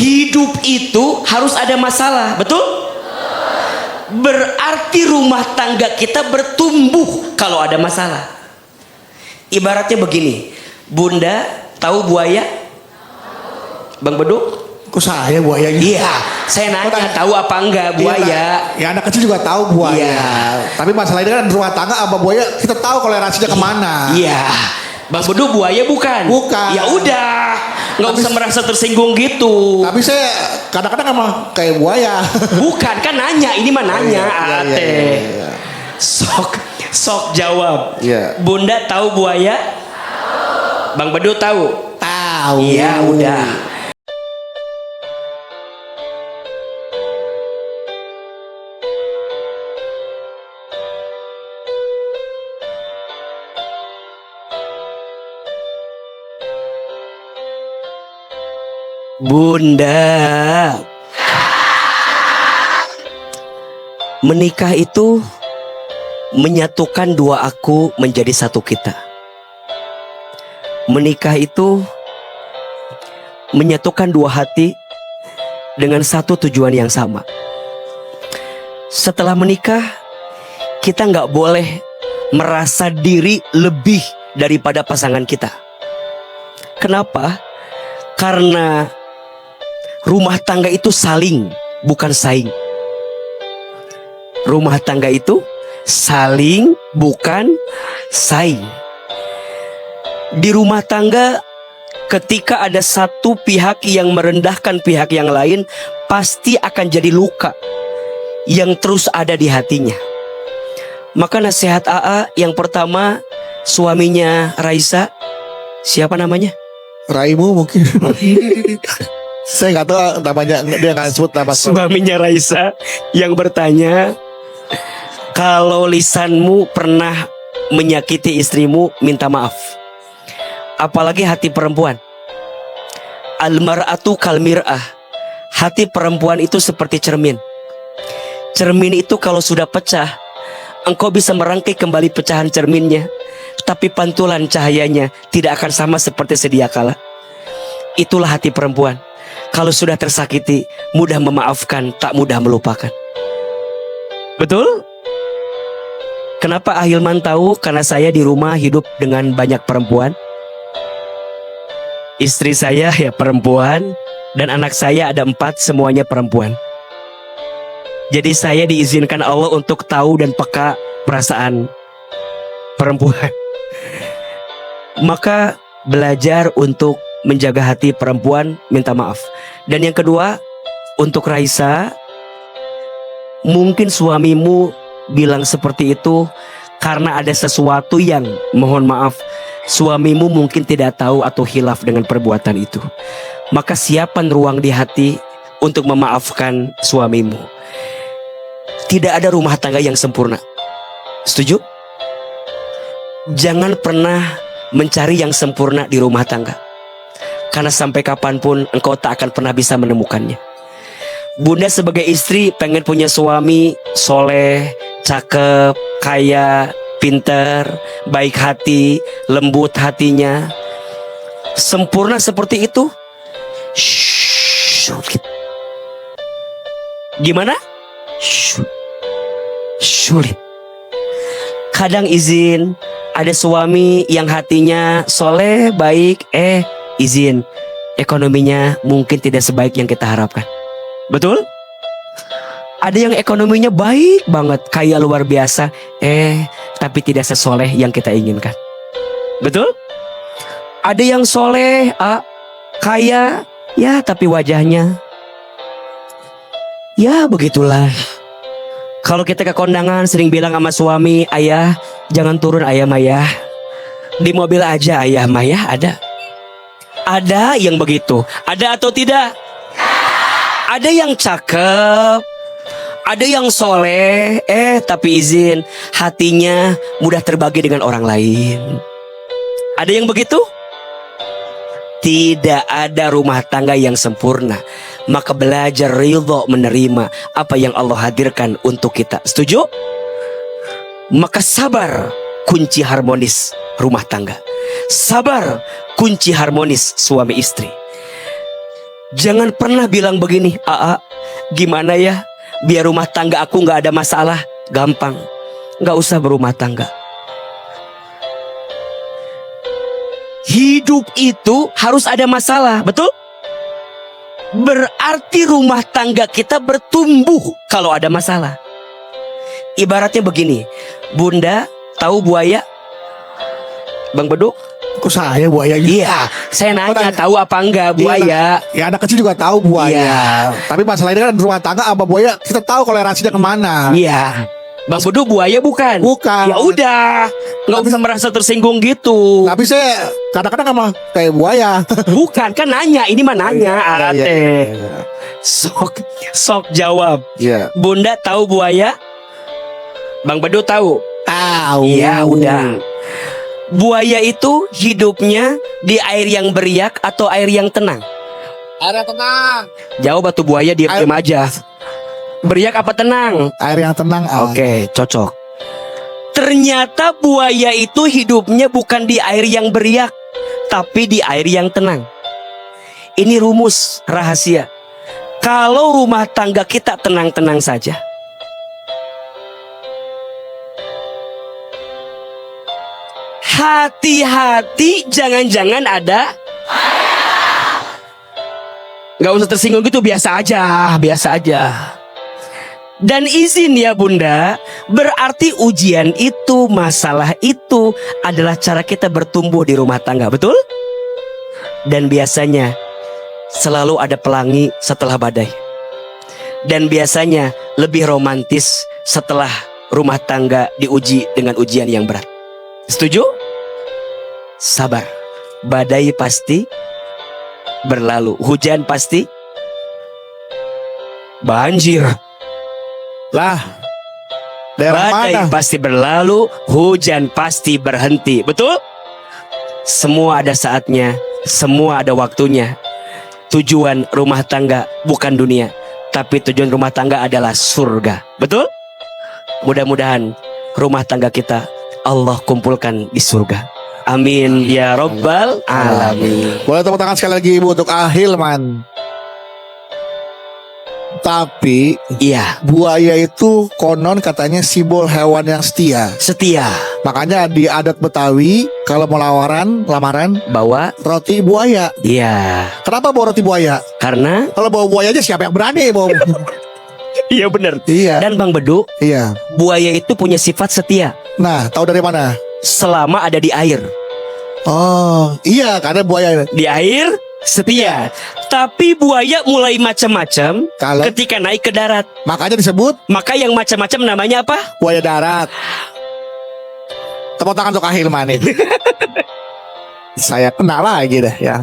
Hidup itu harus ada masalah, betul? Berarti rumah tangga kita bertumbuh kalau ada masalah. Ibaratnya begini, Bunda tahu buaya? Bang Beduk? Kok saya buayanya? Iya, saya nanya tahu apa enggak buaya? Ya anak kecil juga tahu buaya. Iya. Tapi masalahnya kan rumah tangga apa buaya kita tahu kolerasinya kemana. Iya. Bang Beduk buaya bukan? Bukan. Ya udah, nggak usah merasa tersinggung gitu. Tapi saya kadang-kadang emang kayak buaya. Bukan, kan nanya, ini mah nanya. Iya. Sok jawab. Iya. Bunda tahu buaya? Tahu. Bang Beduk tahu? Tahu. Iya, udah. Bunda, menikah itu menyatukan dua aku menjadi satu kita. Menikah itu menyatukan dua hati dengan satu tujuan yang sama. Setelah menikah, kita nggak boleh merasa diri lebih daripada pasangan kita. Kenapa? Karena rumah tangga itu saling, bukan saing. Rumah tangga itu saling, bukan saing. Di rumah tangga, ketika ada satu pihak yang merendahkan pihak yang lain, pasti akan jadi luka yang terus ada di hatinya. Maka nasihat AA yang pertama, suaminya Raisa, siapa namanya? Raimu mungkin. Saya nggak tahu namanya, dia nggak sebut nama. Suaminya Raisa yang bertanya, kalau lisanmu pernah menyakiti istrimu, minta maaf. Apalagi hati perempuan. Al-mar'atu kal mir'ah. Hati perempuan itu seperti cermin. Cermin itu kalau sudah pecah, engkau bisa merangkai kembali pecahan cerminnya, tapi pantulan cahayanya tidak akan sama seperti sedia kala. Itulah hati perempuan. Kalau sudah tersakiti, mudah memaafkan, tak mudah melupakan. Betul? Kenapa Ahilman tahu? Karena saya di rumah hidup dengan banyak perempuan. Istri saya ya perempuan, dan anak saya ada 4, semuanya perempuan. Jadi saya diizinkan Allah untuk tahu dan peka perasaan perempuan. Maka belajar untuk menjaga hati perempuan, minta maaf. Dan yang kedua, untuk Raisa, mungkin suamimu bilang seperti itu karena ada sesuatu yang, mohon maaf, suamimu mungkin tidak tahu atau khilaf dengan perbuatan itu. Maka siapkan ruang di hati untuk memaafkan suamimu. Tidak ada rumah tangga yang sempurna. Setuju? Jangan pernah mencari yang sempurna di rumah tangga, karena sampai kapanpun engkau tak akan pernah bisa menemukannya. Bunda sebagai istri pengen punya suami soleh, cakep, kaya, pinter, baik hati, lembut hatinya. Sempurna seperti itu sulit. Gimana? Sulit. Kadang izin, ada suami yang hatinya soleh, baik, izin, ekonominya mungkin tidak sebaik yang kita harapkan. Betul? Ada yang ekonominya baik banget, kaya luar biasa, tapi tidak sesoleh yang kita inginkan. Betul? Ada yang soleh, kaya, ya tapi wajahnya, ya begitulah. Kalau kita ke kondangan sering bilang sama suami, ayah jangan turun ayah Maya, di mobil aja ayah Maya. Ada yang begitu. Ada atau tidak? Ada yang cakep, ada yang soleh, tapi izin, hatinya mudah terbagi dengan orang lain. Ada yang begitu? Tidak ada rumah tangga yang sempurna. Maka belajar ridho menerima apa yang Allah hadirkan untuk kita. Setuju? Maka sabar kunci harmonis rumah tangga. Sabar kunci harmonis suami istri. Jangan pernah bilang begini, Aa, gimana ya biar rumah tangga aku gak ada masalah. Gampang, gak usah berumah tangga. Hidup itu harus ada masalah, betul? Berarti rumah tangga kita bertumbuh kalau ada masalah. Ibaratnya begini, Bunda tahu buaya? Bang Beduk? Kok saya buaya gitu? Iya, saya nanya Orang- tahu apa enggak buaya? Ya anak kecil juga tahu buaya. Iya. Tapi masalahnya kan rumah tangga sama buaya kita tahu kolerasinya kemana. Iya. Bang Beduk buaya bukan? Bukan. Ya udah, nggak usah merasa tersinggung gitu. Tapi saya kadang-kadang sama kayak buaya. Bukan kan nanya, ini mah nanya, Arate. Iya. Sok jawab. Iya. Bunda tahu buaya? Bang Beduk tahu? Tahu. Iya udah. Buaya itu hidupnya di air yang beriak atau air yang tenang? Air yang tenang. Jawab atuh buaya, diam-diam aja. Beriak apa tenang? Air yang tenang. Oke, cocok. Ternyata buaya itu hidupnya bukan di air yang beriak, tapi di air yang tenang. Ini rumus rahasia. Kalau rumah tangga kita tenang-tenang saja, hati-hati jangan-jangan ada. Gak usah tersinggung gitu, biasa aja, biasa aja. Dan izin ya Bunda, berarti ujian itu, masalah itu adalah cara kita bertumbuh di rumah tangga, betul? Dan biasanya selalu ada pelangi setelah badai. Dan biasanya lebih romantis setelah rumah tangga diuji dengan ujian yang berat. Setuju? Sabar. Badai pasti berlalu. Hujan pasti banjir. Lah. Daerah Badai mana? pasti berlalu, hujan pasti berhenti. Betul? Semua ada saatnya, semua ada waktunya. Tujuan rumah tangga bukan dunia, tapi tujuan rumah tangga adalah surga. Betul? Mudah-mudahan rumah tangga kita Allah kumpulkan di surga. Amin ya Rabbal Alamin. Boleh tepuk tangan sekali lagi Ibu untuk Ahilman. Tapi Iya, buaya itu konon katanya simbol hewan yang setia. setia. Makanya di adat Betawi kalau mau lamaran Bawa, roti buaya. iya. Kenapa bawa roti buaya? Karena Kalau bawa buaya aja siapa yang berani bawa? iya benar. Iya. Dan Bang Bedu, Iya. buaya itu punya sifat setia Nah, tahu dari mana? selama ada di air. Oh, iya karena buaya. Di air setia. Tapi buaya mulai macam-macam Kalau ketika naik ke darat. makanya disebut Maka yang macam-macam namanya apa? buaya darat. Tepuk tangan untuk Ahilman ini. Saya kenal lagi deh ya.